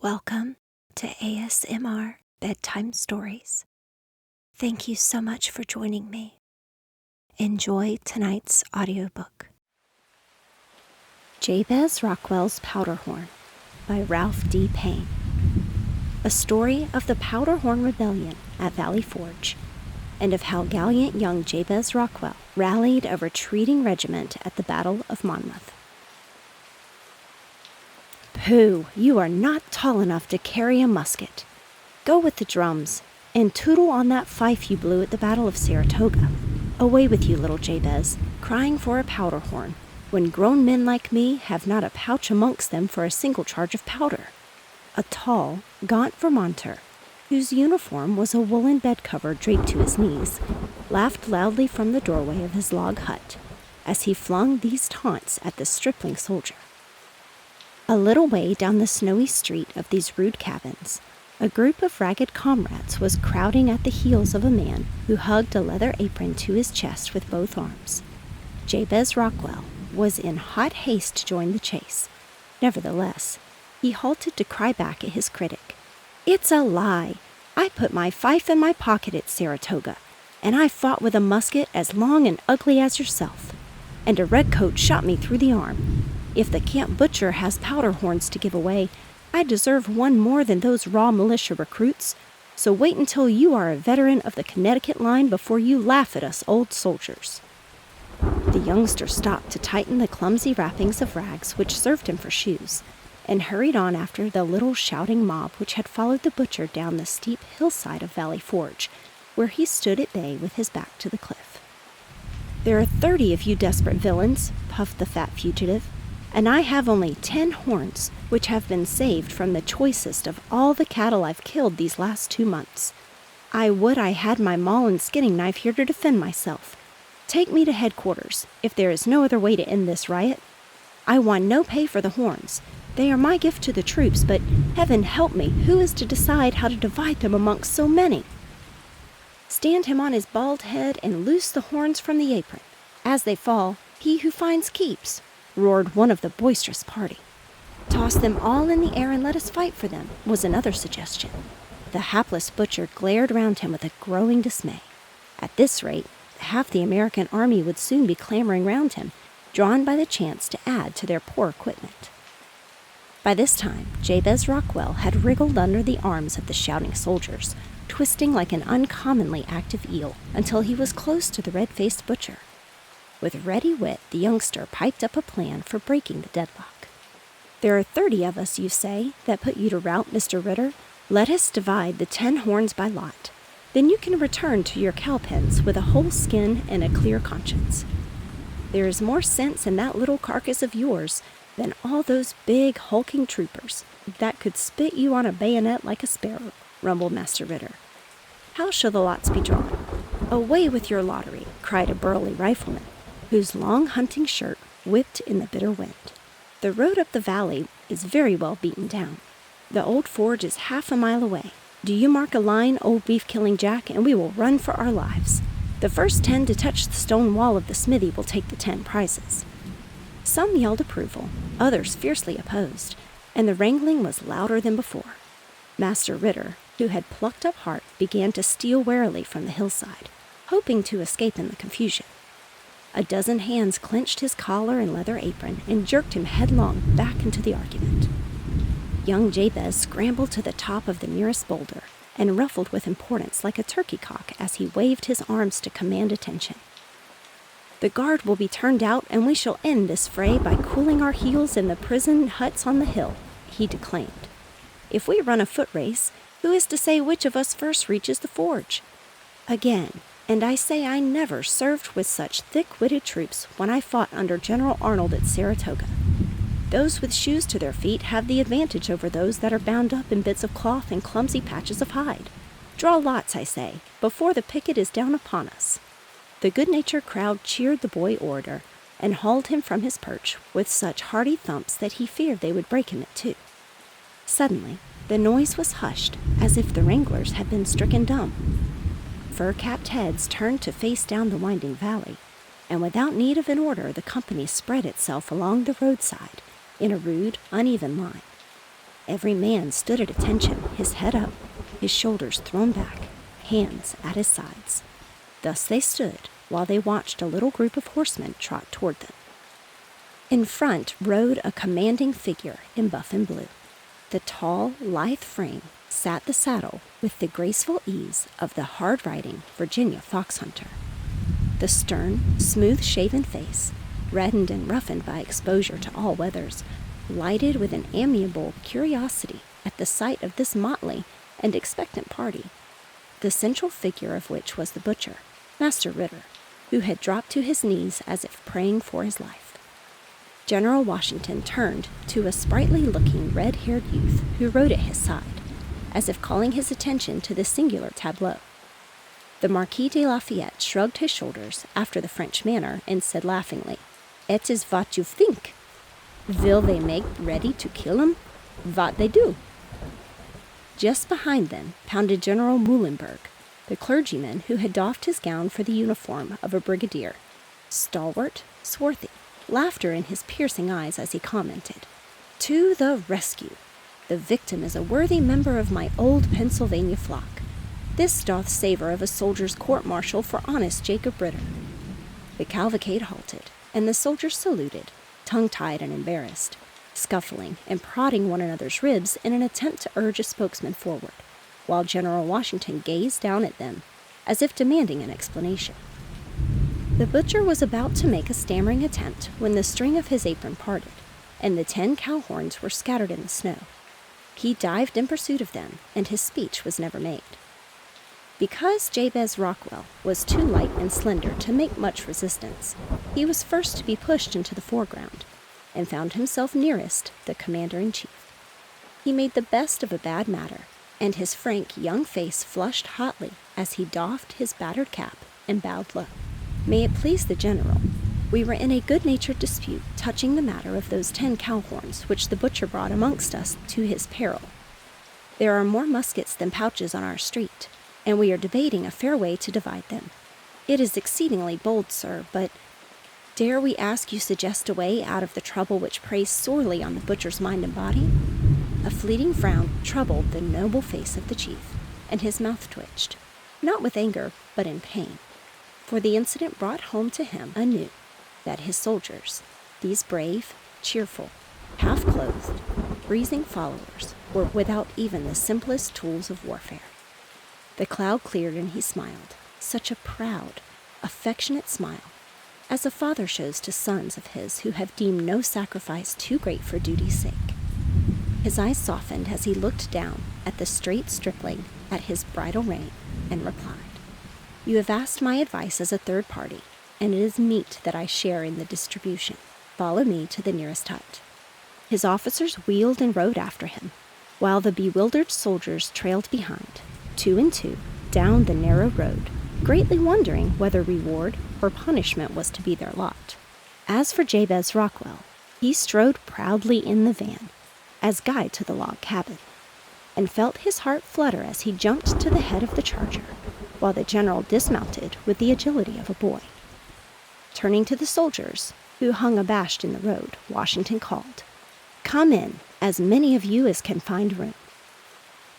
Welcome to ASMR Bedtime Stories. Thank you so much for joining me. Enjoy tonight's audiobook. Jabez Rockwell's Powderhorn by Ralph D. Payne. A story of the Powderhorn Rebellion at Valley Forge, and of how gallant young Jabez Rockwell rallied a retreating regiment at the Battle of Monmouth. Pooh, you are not tall enough to carry a musket. Go with the drums, and tootle on that fife you blew at the Battle of Saratoga. Away with you, little Jabez, crying for a powder horn, when grown men like me have not a pouch amongst them for a single charge of powder. A tall, gaunt Vermonter, whose uniform was a woolen bedcover draped to his knees, laughed loudly from the doorway of his log hut, as he flung these taunts at the stripling soldier. A little way down the snowy street of these rude cabins, a group of ragged comrades was crowding at the heels of a man who hugged a leather apron to his chest with both arms. Jabez Rockwell was in hot haste to join the chase. Nevertheless, he halted to cry back at his critic. "It's a lie. I put my fife in my pocket at Saratoga, and I fought with a musket as long and ugly as yourself, and a redcoat shot me through the arm. If the camp butcher has powder horns to give away, I deserve one more than those raw militia recruits, so wait until you are a veteran of the Connecticut line before you laugh at us old soldiers." The youngster stopped to tighten the clumsy wrappings of rags which served him for shoes, and hurried on after the little shouting mob which had followed the butcher down the steep hillside of Valley Forge, where he stood at bay with his back to the cliff. "There are 30 of you desperate villains," puffed the fat fugitive, "and I have only 10 horns, which have been saved from the choicest of all the cattle I've killed these last 2 months. I would I had my maul and skinning knife here to defend myself. Take me to headquarters, if there is no other way to end this riot. I want no pay for the horns. They are my gift to the troops, but heaven help me, who is to decide how to divide them amongst so many? Stand him on his bald head and loose the horns from the apron. As they fall, he who finds keeps," roared one of the boisterous party. "Toss them all in the air and let us fight for them," was another suggestion. The hapless butcher glared round him with a growing dismay. At this rate, half the American army would soon be clamoring round him, drawn by the chance to add to their poor equipment. By this time, Jabez Rockwell had wriggled under the arms of the shouting soldiers, twisting like an uncommonly active eel, until he was close to the red-faced butcher. With ready wit, the youngster piped up a plan for breaking the deadlock. "There are 30 of us, you say, that put you to rout, Mr. Ritter. Let us divide the 10 horns by lot. Then you can return to your cow pens with a whole skin and a clear conscience. There is more sense in that little carcass of yours than all those big, hulking troopers that could spit you on a bayonet like a sparrow," rumbled Master Ritter. "How shall the lots be drawn?" "Away with your lottery," cried a burly rifleman, whose long hunting shirt whipped in the bitter wind. "The road up the valley is very well beaten down. The old forge is half a mile away. Do you mark a line, old beef-killing Jack, and we will run for our lives. The first 10 to touch the stone wall of the smithy will take the 10 prizes." Some yelled approval, others fiercely opposed, and the wrangling was louder than before. Master Ritter, who had plucked up heart, began to steal warily from the hillside, hoping to escape in the confusion. A dozen hands clenched his collar and leather apron and jerked him headlong back into the argument. Young Jabez scrambled to the top of the nearest boulder and ruffled with importance like a turkey cock as he waved his arms to command attention. "The guard will be turned out, and we shall end this fray by cooling our heels in the prison huts on the hill," he declaimed. "If we run a foot race, who is to say which of us first reaches the forge? Again, and I say I never served with such thick-witted troops when I fought under General Arnold at Saratoga. Those with shoes to their feet have the advantage over those that are bound up in bits of cloth and clumsy patches of hide. Draw lots, I say, before the picket is down upon us." The good-natured crowd cheered the boy orator and hauled him from his perch with such hearty thumps that he feared they would break him in two. Suddenly, the noise was hushed, as if the wranglers had been stricken dumb. Fur-capped heads turned to face down the winding valley, and without need of an order the company spread itself along the roadside in a rude, uneven line. Every man stood at attention, his head up, his shoulders thrown back, hands at his sides. Thus they stood while they watched a little group of horsemen trot toward them. In front rode a commanding figure in buff and blue. The tall, lithe frame sat the saddle with the graceful ease of the hard-riding Virginia fox hunter. The stern, smooth-shaven face, reddened and roughened by exposure to all weathers, lighted with an amiable curiosity at the sight of this motley and expectant party, the central figure of which was the butcher, Master Ritter, who had dropped to his knees as if praying for his life. General Washington turned to a sprightly-looking red-haired youth who rode at his side, as if calling his attention to the singular tableau. The Marquis de Lafayette shrugged his shoulders after the French manner and said laughingly, "Et is what you think. Will they make ready to kill him? What they do?" Just behind them pounded General Muhlenberg, the clergyman who had doffed his gown for the uniform of a brigadier, stalwart, swarthy, laughter in his piercing eyes as he commented, "To the rescue! The victim is a worthy member of my old Pennsylvania flock. This doth savor of a soldier's court-martial for honest Jacob Ritter." The cavalcade halted, and the soldiers saluted, tongue-tied and embarrassed, scuffling and prodding one another's ribs in an attempt to urge a spokesman forward, while General Washington gazed down at them, as if demanding an explanation. The butcher was about to make a stammering attempt when the string of his apron parted, and the 10 cow horns were scattered in the snow. He dived in pursuit of them, and his speech was never made. Because Jabez Rockwell was too light and slender to make much resistance, he was first to be pushed into the foreground, and found himself nearest the commander-in-chief. He made the best of a bad matter, and his frank young face flushed hotly as he doffed his battered cap and bowed low. "May it please the general, we were in a good-natured dispute touching the matter of those 10 cow horns which the butcher brought amongst us to his peril. There are more muskets than pouches on our street, and we are debating a fair way to divide them. It is exceedingly bold, sir, but dare we ask you suggest a way out of the trouble which preys sorely on the butcher's mind and body?" A fleeting frown troubled the noble face of the chief, and his mouth twitched, not with anger, but in pain, for the incident brought home to him anew that his soldiers, these brave, cheerful, half-clothed, breezing followers, were without even the simplest tools of warfare. The cloud cleared and he smiled, such a proud, affectionate smile, as a father shows to sons of his who have deemed no sacrifice too great for duty's sake. His eyes softened as he looked down at the straight stripling at his bridle rein and replied, "You have asked my advice as a third party, and it is meet that I share in the distribution. Follow me to the nearest hut." His officers wheeled and rode after him, while the bewildered soldiers trailed behind, 2 and 2, down the narrow road, greatly wondering whether reward or punishment was to be their lot. As for Jabez Rockwell, he strode proudly in the van, as guide to the log cabin, and felt his heart flutter as he jumped to the head of the charger, while the general dismounted with the agility of a boy. Turning to the soldiers, who hung abashed in the road, Washington called, "Come in, as many of you as can find room."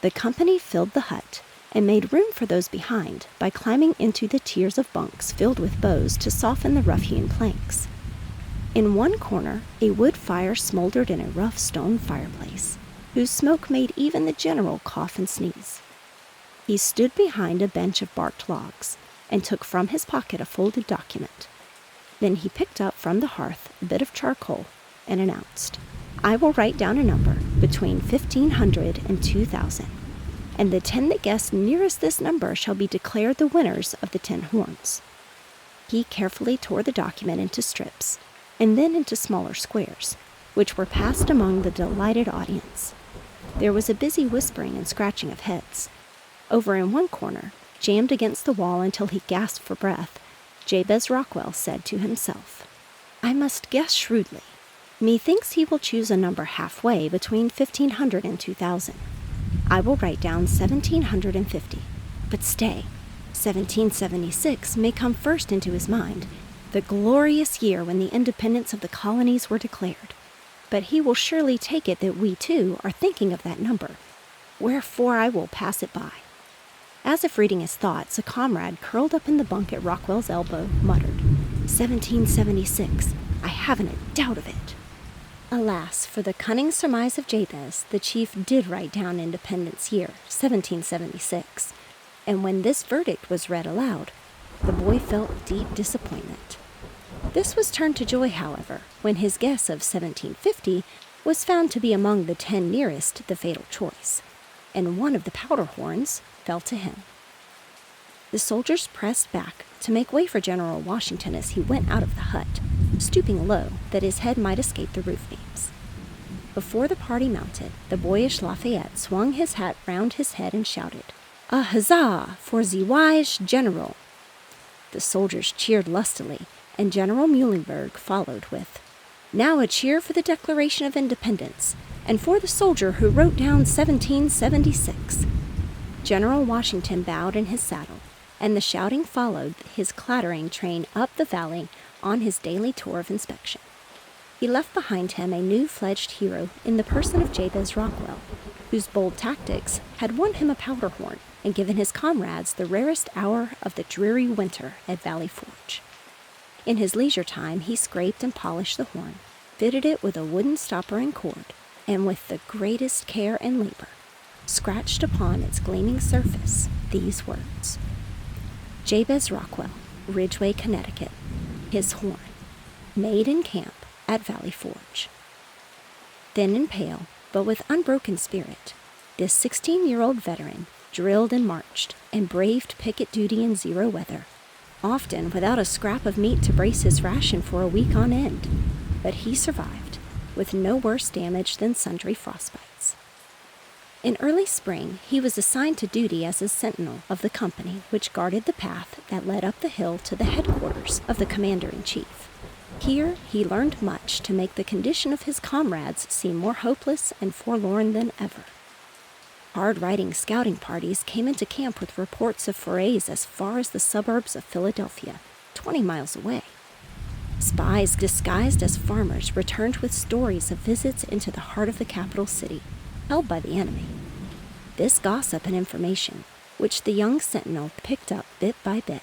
The company filled the hut, and made room for those behind by climbing into the tiers of bunks filled with boughs to soften the rough-hewn planks. In one corner, a wood fire smoldered in a rough stone fireplace, whose smoke made even the general cough and sneeze. He stood behind a bench of barked logs, and took from his pocket a folded document. Then he picked up from the hearth a bit of charcoal, and announced, "I will write down a number between 1,500 and 2,000, and the 10 that guess nearest this number shall be declared the winners of the 10 horns." He carefully tore the document into strips, and then into smaller squares, which were passed among the delighted audience. There was a busy whispering and scratching of heads. Over in one corner, jammed against the wall until he gasped for breath, Jabez Rockwell said to himself, "I must guess shrewdly. Methinks he will choose a number halfway between 1,500 and 2,000. I will write down 1,750. But stay, 1776 may come first into his mind, the glorious year when the independence of the colonies were declared. but he will surely take it that we, too, are thinking of that number. Wherefore I will pass it by." As if reading his thoughts, a comrade curled up in the bunk at Rockwell's elbow muttered, "1776. I haven't a doubt of it." Alas, for the cunning surmise of Jabez, the chief did write down Independence Year, 1776, and when this verdict was read aloud, the boy felt deep disappointment. This was turned to joy, however, when his guess of 1750 was found to be among the 10 nearest the fatal choice, and one of the powder horns fell to him. The soldiers pressed back to make way for General Washington as he went out of the hut, stooping low that his head might escape the roof beams. Before the party mounted, the boyish Lafayette swung his hat round his head and shouted, "A huzzah for the wise general!" The soldiers cheered lustily, and General Muhlenberg followed with, "Now a cheer for the Declaration of Independence, and for the soldier who wrote down 1776. General Washington bowed in his saddle, and the shouting followed his clattering train up the valley on his daily tour of inspection. He left behind him a new-fledged hero in the person of Jabez Rockwell, whose bold tactics had won him a powder horn and given his comrades the rarest hour of the dreary winter at Valley Forge. In his leisure time he scraped and polished the horn, fitted it with a wooden stopper and cord, and with the greatest care and labor, scratched upon its gleaming surface these words: "Jabez Rockwell, Ridgeway, Connecticut, his horn, made in camp at Valley Forge." Thin and pale, but with unbroken spirit, this 16-year-old veteran drilled and marched and braved picket duty in zero weather, often without a scrap of meat to brace his ration for a week on end, but he survived, with no worse damage than sundry frostbites. In early spring, he was assigned to duty as a sentinel of the company which guarded the path that led up the hill to the headquarters of the commander-in-chief. Here he learned much to make the condition of his comrades seem more hopeless and forlorn than ever. Hard-riding scouting parties came into camp with reports of forays as far as the suburbs of Philadelphia, 20 miles away. Spies disguised as farmers returned with stories of visits into the heart of the capital city, held by the enemy. This gossip and information, which the young sentinel picked up bit by bit,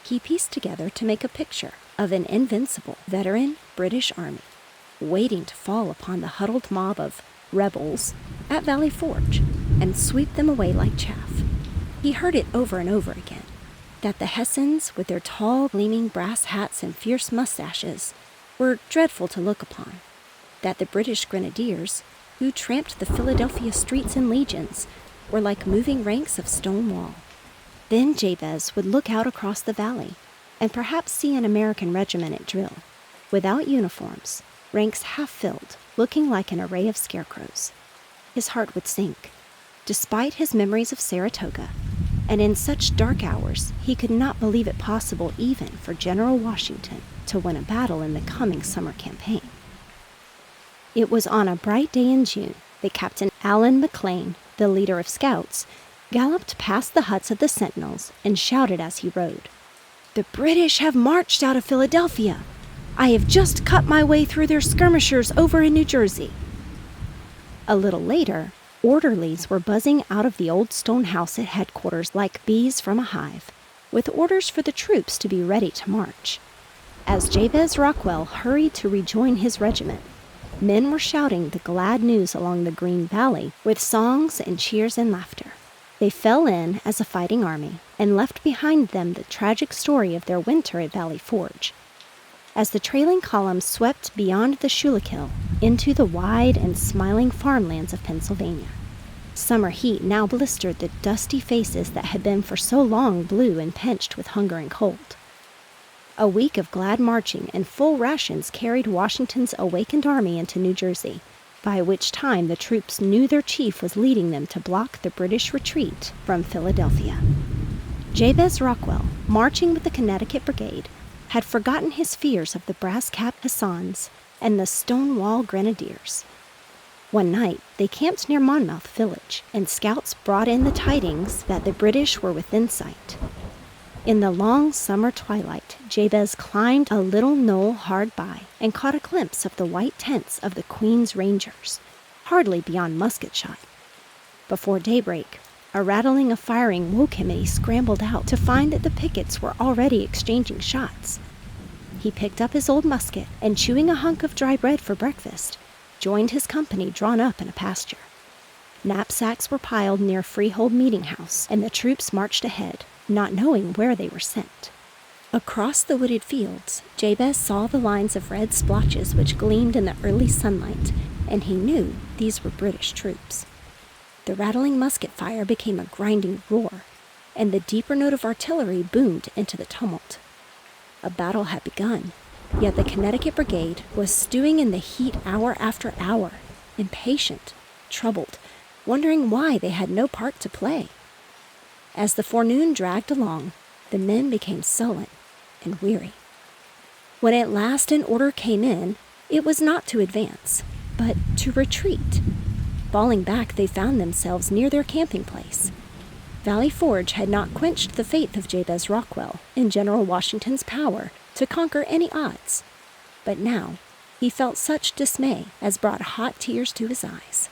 he pieced together to make a picture of an invincible veteran British army, waiting to fall upon the huddled mob of rebels at Valley Forge and sweep them away like chaff. He heard it over and over again, that the Hessians, with their tall, gleaming brass hats and fierce mustaches, were dreadful to look upon, that the British grenadiers, who tramped the Philadelphia streets in legions, were like moving ranks of stone wall. Then Jabez would look out across the valley and perhaps see an American regiment at drill, without uniforms, ranks half-filled, looking like an array of scarecrows. His heart would sink, despite his memories of Saratoga, and in such dark hours he could not believe it possible even for General Washington to win a battle in the coming summer campaign. It was on a bright day in June that Captain Allen McLean, the leader of scouts, galloped past the huts of the sentinels and shouted as he rode, "The British have marched out of Philadelphia! I have just cut my way through their skirmishers over in New Jersey." A little later, orderlies were buzzing out of the old stone house at headquarters like bees from a hive, with orders for the troops to be ready to march. As Jabez Rockwell hurried to rejoin his regiment, men were shouting the glad news along the Green Valley with songs and cheers and laughter. They fell in as a fighting army and left behind them the tragic story of their winter at Valley Forge. As the trailing columns swept beyond the Schuylkill into the wide and smiling farmlands of Pennsylvania, summer heat now blistered the dusty faces that had been for so long blue and pinched with hunger and cold. A week of glad marching and full rations carried Washington's awakened army into New Jersey, by which time the troops knew their chief was leading them to block the British retreat from Philadelphia. Jabez Rockwell, marching with the Connecticut Brigade, had forgotten his fears of the brass-capped Hassans and the Stonewall Grenadiers. One night, they camped near Monmouth village, and scouts brought in the tidings that the British were within sight. In the long summer twilight, Jabez climbed a little knoll hard by and caught a glimpse of the white tents of the Queen's Rangers, hardly beyond musket shot. Before daybreak, a rattling of firing woke him, and he scrambled out to find that the pickets were already exchanging shots. He picked up his old musket and, chewing a hunk of dry bread for breakfast, joined his company drawn up in a pasture. Knapsacks were piled near Freehold Meeting House, and the troops marched ahead, not knowing where they were sent. Across the wooded fields, Jabez saw the lines of red splotches which gleamed in the early sunlight, and he knew these were British troops. The rattling musket fire became a grinding roar, and the deeper note of artillery boomed into the tumult. A battle had begun, yet the Connecticut Brigade was stewing in the heat hour after hour, impatient, troubled, wondering why they had no part to play. As the forenoon dragged along, the men became sullen and weary. When at last an order came in, it was not to advance, but to retreat. Falling back, they found themselves near their camping place. Valley Forge had not quenched the faith of Jabez Rockwell in General Washington's power to conquer any odds, but now he felt such dismay as brought hot tears to his eyes.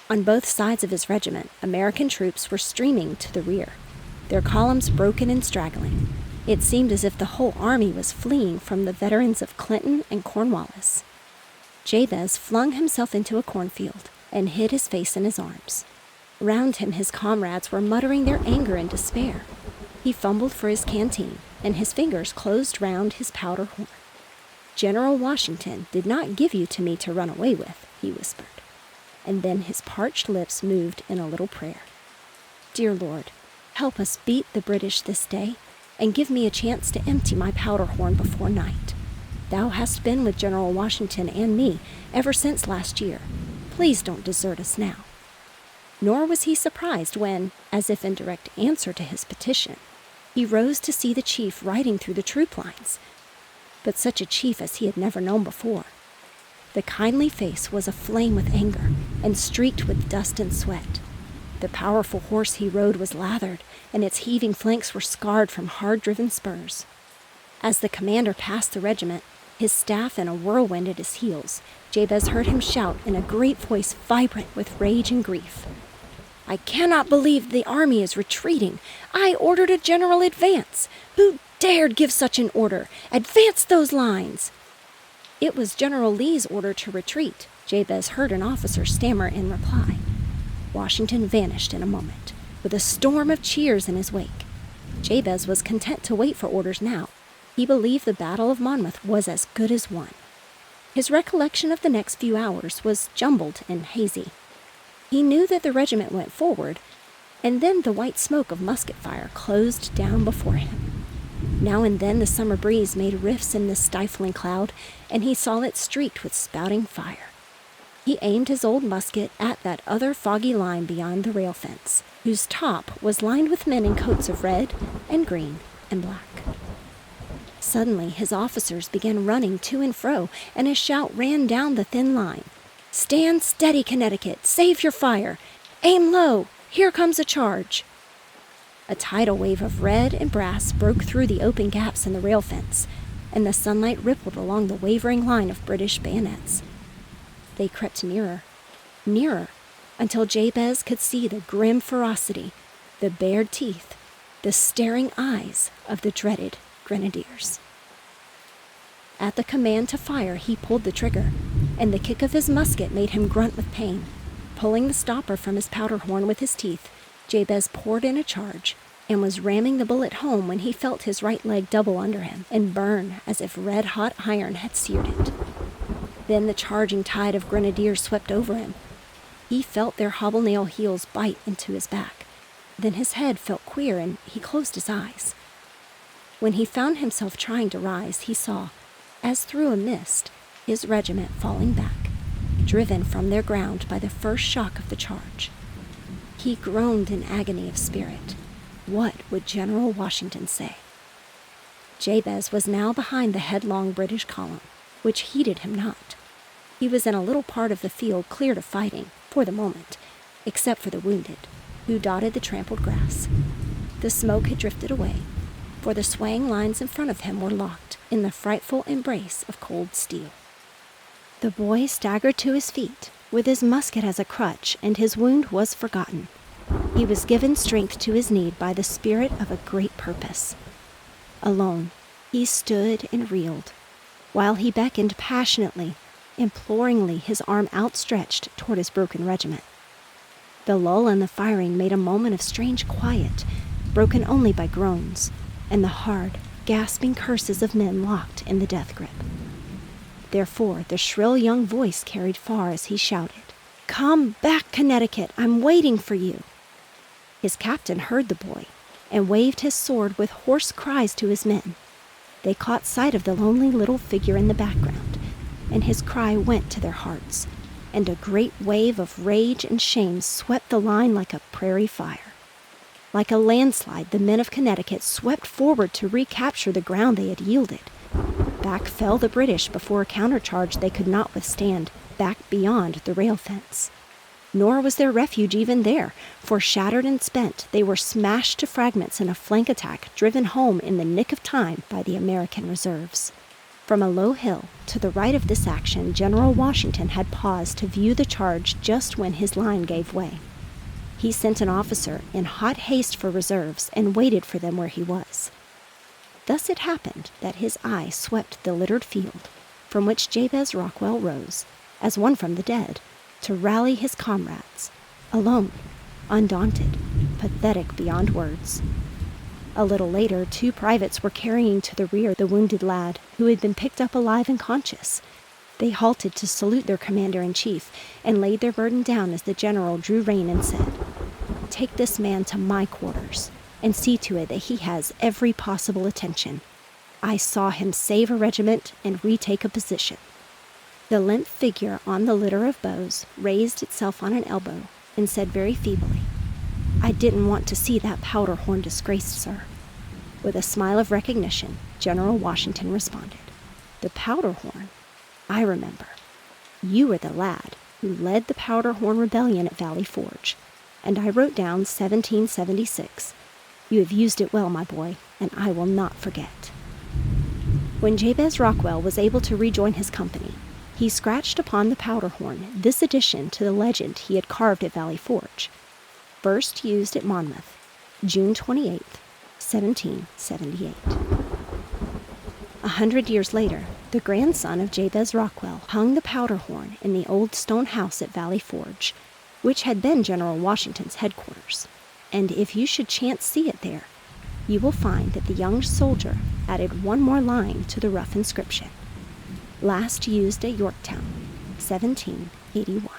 On both sides of his regiment, American troops were streaming to the rear, their columns broken and straggling. It seemed as if the whole army was fleeing from the veterans of Clinton and Cornwallis. Jabez flung himself into a cornfield and hid his face in his arms. Round him his comrades were muttering their anger and despair. He fumbled for his canteen, and his fingers closed round his powder horn. "General Washington did not give you to me to run away with," he whispered. And then his parched lips moved in a little prayer. "Dear Lord, help us beat the British this day, and give me a chance to empty my powder horn before night. Thou hast been with General Washington and me ever since last year. Please don't desert us now." Nor was he surprised when, as if in direct answer to his petition, he rose to see the chief riding through the troop lines, but such a chief as he had never known before. The kindly face was aflame with anger and streaked with dust and sweat. The powerful horse he rode was lathered, and its heaving flanks were scarred from hard-driven spurs. As the commander passed the regiment, his staff in a whirlwind at his heels, Jabez heard him shout in a great voice vibrant with rage and grief, "I cannot believe the army is retreating. I ordered a general advance. Who dared give such an order? Advance those lines!" "It was General Lee's order to retreat," Jabez heard an officer stammer in reply. Washington vanished in a moment, with a storm of cheers in his wake. Jabez was content to wait for orders now. He believed the Battle of Monmouth was as good as won. His recollection of the next few hours was jumbled and hazy. He knew that the regiment went forward, and then the white smoke of musket fire closed down before him. Now and then the summer breeze made rifts in this stifling cloud, and he saw it streaked with spouting fire. He aimed his old musket at that other foggy line beyond the rail fence, whose top was lined with men in coats of red and green and black. Suddenly his officers began running to and fro, and a shout ran down the thin line. "Stand steady, Connecticut! Save your fire! Aim low! Here comes a charge!" A tidal wave of red and brass broke through the open gaps in the rail fence, and the sunlight rippled along the wavering line of British bayonets. They crept nearer, nearer, until Jabez could see the grim ferocity, the bared teeth, the staring eyes of the dreaded grenadiers. At the command to fire, he pulled the trigger, and the kick of his musket made him grunt with pain. Pulling the stopper from his powder horn with his teeth, Jabez poured in a charge, and was ramming the bullet home when he felt his right leg double under him and burn as if red-hot iron had seared it. Then the charging tide of grenadiers swept over him. He felt their hobnail heels bite into his back. Then his head felt queer, and he closed his eyes. When he found himself trying to rise, he saw, as through a mist, his regiment falling back, driven from their ground by the first shock of the charge. He groaned in agony of spirit. What would General Washington say? Jabez was now behind the headlong British column, which heeded him not. He was in a little part of the field cleared of fighting, for the moment, except for the wounded, who dotted the trampled grass. The smoke had drifted away, for the swaying lines in front of him were locked in the frightful embrace of cold steel. The boy staggered to his feet, with his musket as a crutch, and his wound was forgotten. He was given strength to his need by the spirit of a great purpose. Alone, he stood and reeled, while he beckoned passionately, imploringly, his arm outstretched toward his broken regiment. The lull in the firing made a moment of strange quiet, broken only by groans, and the hard, gasping curses of men locked in the death grip. Therefore, the shrill young voice carried far as he shouted, "Come back, Connecticut! I'm waiting for you!" His captain heard the boy, and waved his sword with hoarse cries to his men. They caught sight of the lonely little figure in the background, and his cry went to their hearts, and a great wave of rage and shame swept the line like a prairie fire. Like a landslide, the men of Connecticut swept forward to recapture the ground they had yielded. Back fell the British before a countercharge they could not withstand, back beyond the rail fence. Nor was there refuge even there, for shattered and spent, they were smashed to fragments in a flank attack driven home in the nick of time by the American reserves. From a low hill to the right of this action, General Washington had paused to view the charge just when his line gave way. He sent an officer in hot haste for reserves and waited for them where he was. Thus it happened that his eye swept the littered field, from which Jabez Rockwell rose, as one from the dead, to rally his comrades, alone, undaunted, pathetic beyond words. A little later, 2 privates were carrying to the rear the wounded lad, who had been picked up alive and conscious. They halted to salute their commander-in-chief, and laid their burden down as the general drew rein and said, "Take this man to my quarters, and see to it that he has every possible attention. I saw him save a regiment and retake a position." The limp figure on the litter of bows raised itself on an elbow and said very feebly, "I didn't want to see that powder horn disgraced, sir." With a smile of recognition, General Washington responded, "The powder horn? I remember. You were the lad who led the powder horn rebellion at Valley Forge, and I wrote down 1776. You have used it well, my boy, and I will not forget." When Jabez Rockwell was able to rejoin his company, he scratched upon the powder horn this addition to the legend he had carved at Valley Forge. First used at Monmouth, June 28, 1778. 100 years later, the grandson of Jabez Rockwell hung the powder horn in the old stone house at Valley Forge, which had been General Washington's headquarters. And if you should chance see it there, you will find that the young soldier added one more line to the rough inscription. Last used at Yorktown, 1781.